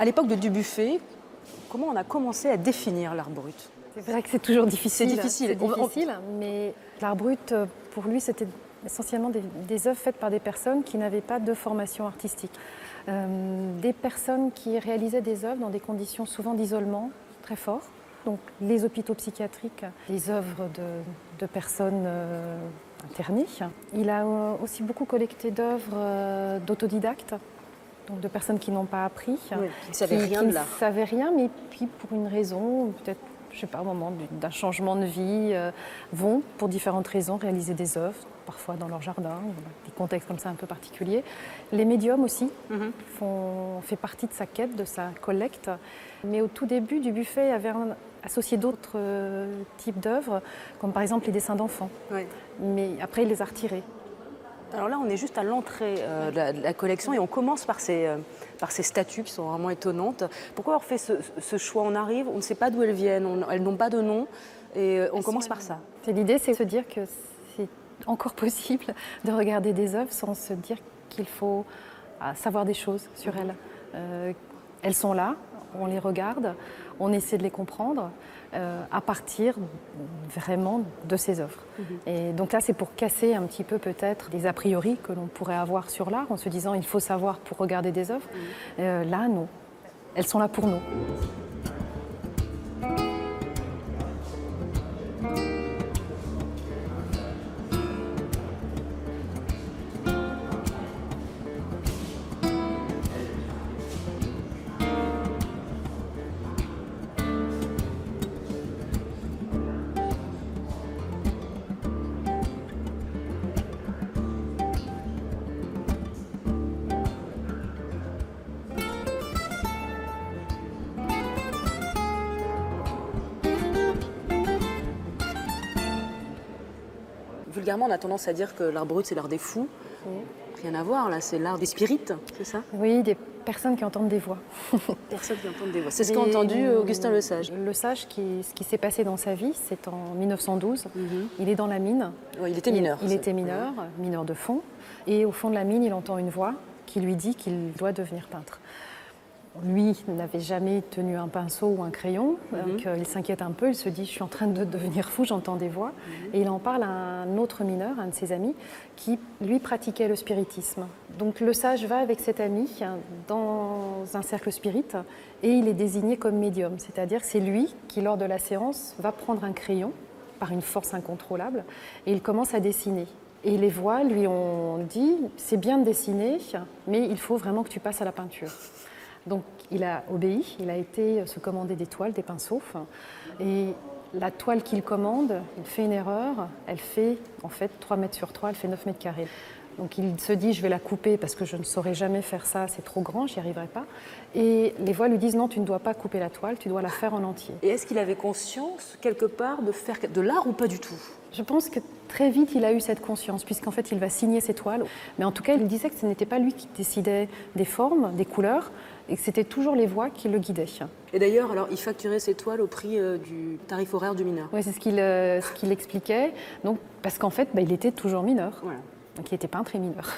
À l'époque de Dubuffet, comment on a commencé à définir l'art brut? C'est vrai que c'est toujours difficile. C'est difficile. Mais l'art brut, pour lui, c'était essentiellement des œuvres faites par des personnes qui n'avaient pas de formation artistique. Des personnes qui réalisaient des œuvres dans des conditions souvent d'isolement très fort. Donc les hôpitaux psychiatriques, les œuvres de personnes internées. Il a aussi beaucoup collecté d'œuvres d'autodidactes. Donc de personnes qui n'ont pas appris, oui, qui ne savaient rien de l'art. Qui ne savaient rien, mais puis pour une raison, peut-être, je sais pas, au moment d'un changement de vie, vont, pour différentes raisons, réaliser des œuvres, parfois dans leur jardin, des contextes comme ça un peu particuliers. Les médiums aussi fait partie de sa quête, de sa collecte. Mais au tout début, Dubuffet avait associé d'autres types d'œuvres, comme par exemple les dessins d'enfants. Oui. Mais après, il les a retirés. Alors là, on est juste à l'entrée de la collection et on commence par ces statues qui sont vraiment étonnantes. Pourquoi avoir fait ce choix? On arrive, on ne sait pas d'où elles viennent, elles n'ont pas de nom et on commence par ça. L'idée, c'est de se dire que c'est encore possible de regarder des œuvres sans se dire qu'il faut savoir des choses sur elles. Elles sont là, on les regarde, on essaie de les comprendre à partir vraiment de ces œuvres. Et donc là, c'est pour casser un petit peu peut-être des a priori que l'on pourrait avoir sur l'art en se disant il faut savoir pour regarder des œuvres. Là, non. Elles sont là pour nous. Vulgairement, on a tendance à dire que l'art brut, c'est l'art des fous. Rien à voir, là, c'est l'art des spirites, c'est ça? Oui, des personnes qui entendent des voix. Personnes qui entendent des voix. C'est ce qu'a entendu Augustin Lesage. Lesage, ce qui s'est passé dans sa vie, c'est en 1912. Il est dans la mine. Oui, il était mineur. Il était mineur, mineur de fond. Et au fond de la mine, il entend une voix qui lui dit qu'il doit devenir peintre. Lui n'avait jamais tenu un pinceau ou un crayon, donc il s'inquiète un peu, il se dit « je suis en train de devenir fou, j'entends des voix ». Et il en parle à un autre mineur, un de ses amis, qui lui pratiquait le spiritisme. Donc Lesage va avec cet ami dans un cercle spirit et il est désigné comme médium, c'est-à-dire c'est lui qui, lors de la séance, va prendre un crayon par une force incontrôlable et il commence à dessiner. Et les voix lui ont dit « c'est bien de dessiner, mais il faut vraiment que tu passes à la peinture ». Donc il a obéi, il a été se commander des toiles, des pinceaux. Et la toile qu'il commande, il fait une erreur, elle fait en fait 3 mètres sur 3, elle fait 9 mètres carrés. Donc il se dit je vais la couper parce que je ne saurais jamais faire ça, c'est trop grand, j'y arriverai pas. Et les voix lui disent non, tu ne dois pas couper la toile, tu dois la faire en entier. Et est-ce qu'il avait conscience quelque part de faire de l'art ou pas du tout? Je pense que très vite il a eu cette conscience puisqu'en fait il va signer ses toiles. Mais en tout cas il disait que ce n'était pas lui qui décidait des formes, des couleurs, et que c'était toujours les voix qui le guidaient. Et d'ailleurs, alors, il facturait ses toiles au prix du tarif horaire du mineur. Oui, c'est ce qu'il expliquait. Donc, parce qu'en fait, il était toujours mineur. Voilà. Donc il était peintre et mineur.